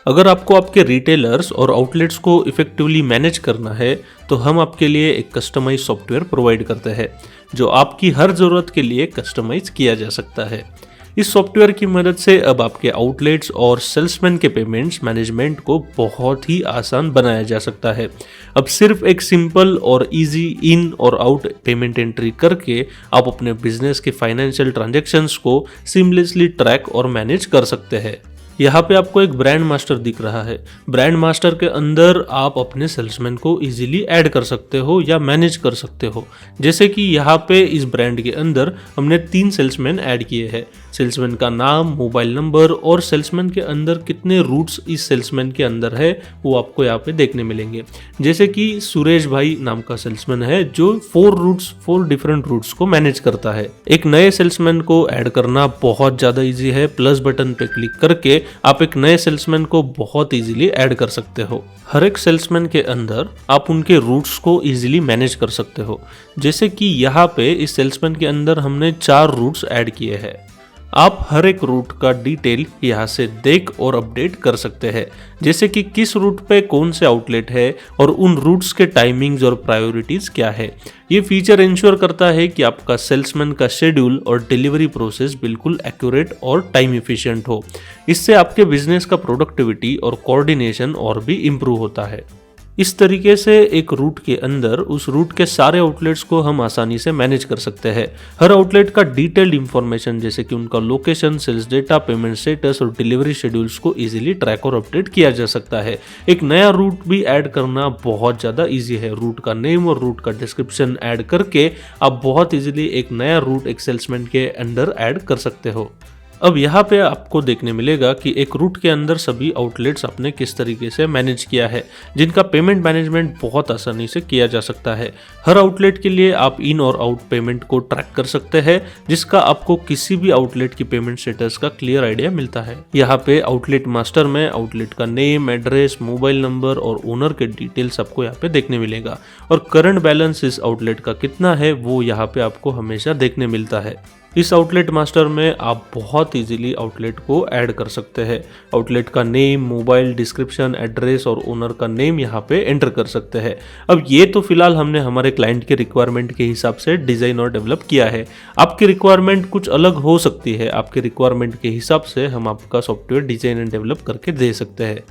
अगर आपको आपके रिटेलर्स और आउटलेट्स को इफेक्टिवली मैनेज करना है तो हम आपके लिए एक कस्टमाइज सॉफ्टवेयर प्रोवाइड करते हैं जो आपकी हर ज़रूरत के लिए कस्टमाइज किया जा सकता है। इस सॉफ्टवेयर की मदद से अब आपके आउटलेट्स और सेल्समैन के पेमेंट्स मैनेजमेंट को बहुत ही आसान बनाया जा सकता है। अब सिर्फ एक सिंपल और इजी इन और आउट पेमेंट एंट्री करके आप अपने बिजनेस के फाइनेंशियल ट्रांजैक्शंस को सीमलेसली ट्रैक और मैनेज कर सकते हैं। यहाँ पे आपको एक ब्रांड मास्टर दिख रहा है। ब्रांड मास्टर के अंदर आप अपने सेल्समैन को इजीली ऐड कर सकते हो या मैनेज कर सकते हो। जैसे कि यहाँ पे इस ब्रांड के अंदर हमने 3 सेल्समैन ऐड किए हैं। सेल्समैन का नाम, मोबाइल नंबर और सेल्समैन के अंदर कितने रूट्स इस सेल्समैन के अंदर है वो आपको यहाँ पे देखने मिलेंगे। जैसे कि सुरेश भाई नाम का सेल्समैन है जो 4 डिफरेंट रूट्स को मैनेज करता है। एक नए सेल्समैन को ऐड करना बहुत ज़्यादा ईजी है। प्लस बटन पे क्लिक करके आप एक नए सेल्समैन को बहुत इजीली ऐड कर सकते हो। हर एक सेल्समैन के अंदर आप उनके रूट्स को इजीली मैनेज कर सकते हो। जैसे कि यहाँ पे इस सेल्समैन के अंदर हमने 4 रूट्स ऐड किए हैं। आप हर एक रूट का डिटेल यहाँ से देख और अपडेट कर सकते हैं। जैसे कि किस रूट पे कौन से आउटलेट है और उन रूट्स के टाइमिंग्स और प्रायोरिटीज क्या है। ये फीचर इंश्योर करता है कि आपका सेल्समैन का शेड्यूल और डिलीवरी प्रोसेस बिल्कुल एक्यूरेट और टाइम एफिशिएंट हो। इससे आपके बिजनेस का प्रोडक्टिविटी और कोऑर्डिनेशन और भी इम्प्रूव होता है। इस तरीके से एक रूट के अंदर उस रूट के सारे आउटलेट्स को हम आसानी से मैनेज कर सकते हैं। हर आउटलेट का डिटेल्ड इंफॉर्मेशन जैसे कि उनका location, sales data, payment status और डिलीवरी शेड्यूल्स को इजीली ट्रैक और अपडेट किया जा सकता है। एक नया रूट भी ऐड करना बहुत ज़्यादा इजी है। रूट का नेम और रूट का डिस्क्रिप्शन ऐड करके आप बहुत इजीली एक नया रूट एक सेल्समैन के अंडर ऐड कर सकते हो। अब यहाँ पे आपको देखने मिलेगा कि एक रूट के अंदर सभी आउटलेट्स आपने किस तरीके से मैनेज किया है, जिनका पेमेंट मैनेजमेंट बहुत आसानी से किया जा सकता है। हर आउटलेट के लिए आप इन और आउट पेमेंट को ट्रैक कर सकते हैं, जिसका आपको किसी भी आउटलेट की पेमेंट स्टेटस का क्लियर आइडिया मिलता है। यहाँ पे आउटलेट मास्टर में आउटलेट का नेम, एड्रेस, मोबाइल नंबर और ओनर के डिटेल्स आपको यहाँ पे देखने मिलेगा और करंट बैलेंस इस आउटलेट का कितना है वो यहाँ पे आपको हमेशा देखने मिलता है। इस आउटलेट मास्टर में आप बहुत इजीली आउटलेट को ऐड कर सकते हैं। आउटलेट का नेम, मोबाइल, डिस्क्रिप्शन, एड्रेस और ओनर का नेम यहाँ पे एंटर कर सकते हैं। अब ये तो फिलहाल हमने हमारे क्लाइंट के रिक्वायरमेंट के हिसाब से डिज़ाइन और डेवलप किया है। आपकी रिक्वायरमेंट कुछ अलग हो सकती है। आपके रिक्वायरमेंट के हिसाब से हम आपका सॉफ्टवेयर डिज़ाइन एंड डेवलप करके दे सकते हैं।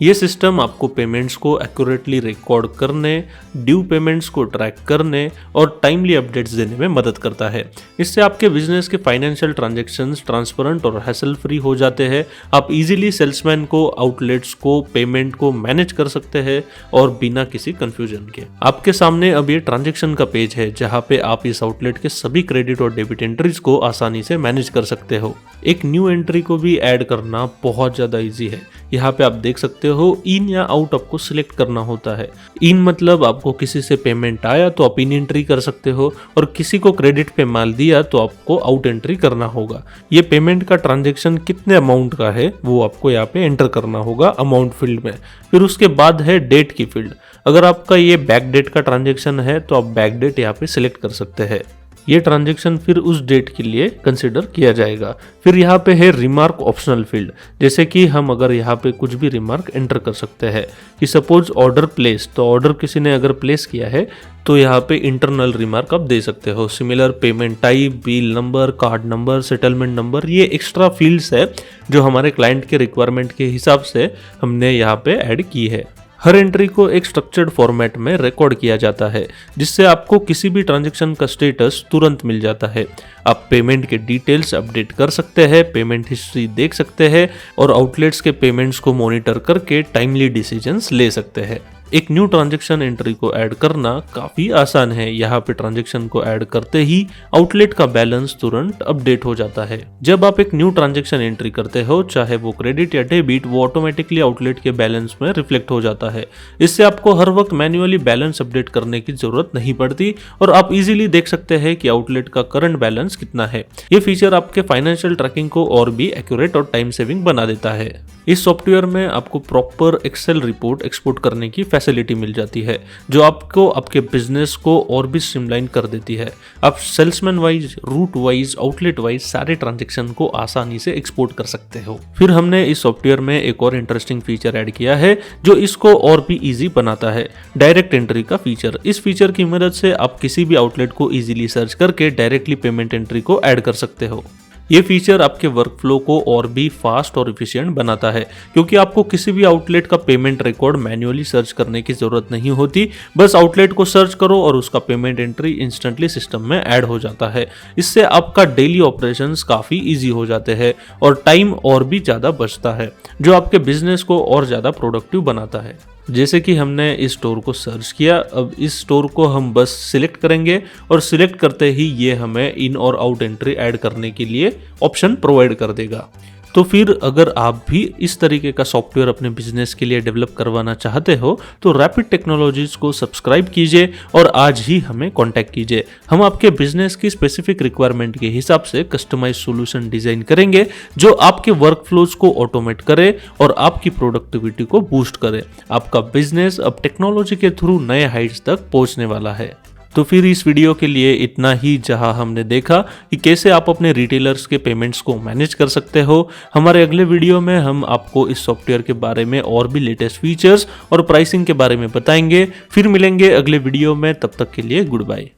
ये सिस्टम आपको पेमेंट्स को एक्यूरेटली रिकॉर्ड करने, ड्यू पेमेंट्स को ट्रैक करने और टाइमली अपडेट्स देने में मदद करता है। इससे आपके बिजनेस के फाइनेंशियल ट्रांजैक्शंस ट्रांसपेरेंट और हैसल फ्री हो जाते हैं। आप इजीली सेल्समैन को, आउटलेट्स को, पेमेंट को मैनेज कर सकते हैं और बिना किसी कंफ्यूजन के। आपके सामने अब ये ट्रांजैक्शन का पेज है जहाँ पे आप इस आउटलेट के सभी क्रेडिट और डेबिट एंट्रीज को आसानी से मैनेज कर सकते हो। एक न्यू एंट्री को भी ऐड करना बहुत ज़्यादा ईजी है। यहाँ पे आप देख सकते हो इन या आउट आपको सिलेक्ट करना होता है। इन मतलब आपको किसी से पेमेंट आया तो आप इन एंट्री कर सकते हो और किसी को क्रेडिट पे माल दिया तो आपको आउट एंट्री करना होगा। ये पेमेंट का ट्रांजैक्शन कितने अमाउंट का है वो आपको यहाँ पे एंटर करना होगा अमाउंट फील्ड में। फिर उसके बाद है डेट की फील्ड। अगर आपका ये बैक डेट का ट्रांजैक्शन है तो आप बैक डेट यहाँ पे सिलेक्ट कर सकते हैं। ये ट्रांजैक्शन फिर उस डेट के लिए कंसिडर किया जाएगा। फिर यहाँ पे है रिमार्क ऑप्शनल फील्ड। जैसे कि हम अगर यहाँ पे कुछ भी रिमार्क एंटर कर सकते हैं कि सपोज ऑर्डर प्लेस, तो ऑर्डर किसी ने अगर प्लेस किया है तो यहाँ पे इंटरनल रिमार्क आप दे सकते हो। Similar payment type, bill number, card number, settlement number, ये एक्स्ट्रा फील्ड्स है जो हमारे क्लाइंट के रिक्वायरमेंट के हिसाब से हमने यहाँ पे ऐड की है। हर एंट्री को एक स्ट्रक्चर्ड फॉर्मेट में रिकॉर्ड किया जाता है जिससे आपको किसी भी ट्रांजैक्शन का स्टेटस तुरंत मिल जाता है। आप पेमेंट के डिटेल्स अपडेट कर सकते हैं, पेमेंट हिस्ट्री देख सकते हैं और आउटलेट्स के पेमेंट्स को मॉनिटर करके टाइमली डिसीजंस ले सकते हैं। एक न्यू ट्रांजैक्शन एंट्री को ऐड करना काफ़ी आसान है। यहाँ पे ट्रांजैक्शन को ऐड करते ही आउटलेट का बैलेंस तुरंत अपडेट हो जाता है। जब आप एक न्यू ट्रांजैक्शन एंट्री करते हो, चाहे वो क्रेडिट या डेबिट, वो ऑटोमेटिकली आउटलेट के बैलेंस में रिफ्लेक्ट हो जाता है। इससे आपको हर वक्त मैन्युअली बैलेंस अपडेट करने की जरूरत नहीं पड़ती और आप इजीली देख सकते हैं कि आउटलेट का करंट बैलेंस कितना है। ये फीचर आपके फाइनेंशियल ट्रैकिंग को और भी एक्यूरेट और टाइम सेविंग बना देता है। इस सॉफ्टवेयर में आपको प्रॉपर एक्सेल रिपोर्ट एक्सपोर्ट करने की फैसिलिटी मिल जाती है जो आपको आपके बिजनेस को और भी स्ट्रीमलाइन कर देती है। आप salesman wise, route wise, outlet wise सारे ट्रांजैक्शन को आसानी से एक्सपोर्ट कर सकते हो। फिर हमने इस सॉफ्टवेयर में एक और इंटरेस्टिंग फीचर ऐड किया है जो इसको और भी इजी बनाता है, डायरेक्ट एंट्री का फीचर। इस फीचर की मदद से आप किसी भी आउटलेट को इजीली सर्च करके डायरेक्टली पेमेंट एंट्री को ऐड कर सकते हो। ये फीचर आपके वर्कफ्लो को और भी फास्ट और इफिशिएंट बनाता है क्योंकि आपको किसी भी आउटलेट का पेमेंट रिकॉर्ड मैन्युअली सर्च करने की जरूरत नहीं होती। बस आउटलेट को सर्च करो और उसका पेमेंट एंट्री इंस्टेंटली सिस्टम में ऐड हो जाता है। इससे आपका डेली ऑपरेशंस काफ़ी इजी हो जाते हैं और टाइम और भी ज़्यादा बचता है जो आपके बिजनेस को और ज़्यादा प्रोडक्टिव बनाता है। जैसे कि हमने इस स्टोर को सर्च किया, अब इस स्टोर को हम बस सिलेक्ट करेंगे और सिलेक्ट करते ही ये हमें इन और आउट एंट्री ऐड करने के लिए ऑप्शन प्रोवाइड कर देगा। तो फिर अगर आप भी इस तरीके का सॉफ्टवेयर अपने बिजनेस के लिए डेवलप करवाना चाहते हो तो रैपिड टेक्नोलॉजीज को सब्सक्राइब कीजिए और आज ही हमें कांटेक्ट कीजिए। हम आपके बिजनेस की स्पेसिफिक रिक्वायरमेंट के हिसाब से कस्टमाइज सॉल्यूशन डिजाइन करेंगे जो आपके वर्कफ्लोज को ऑटोमेट करे और आपकी प्रोडक्टिविटी को बूस्ट करे। आपका बिजनेस अब टेक्नोलॉजी के थ्रू नए हाइट्स तक पहुंचने वाला है। तो फिर इस वीडियो के लिए इतना ही, जहां हमने देखा कि कैसे आप अपने रिटेलर्स के पेमेंट्स को मैनेज कर सकते हो। हमारे अगले वीडियो में हम आपको इस सॉफ्टवेयर के बारे में और भी लेटेस्ट फीचर्स और प्राइसिंग के बारे में बताएंगे। फिर मिलेंगे अगले वीडियो में, तब तक के लिए गुड बाय।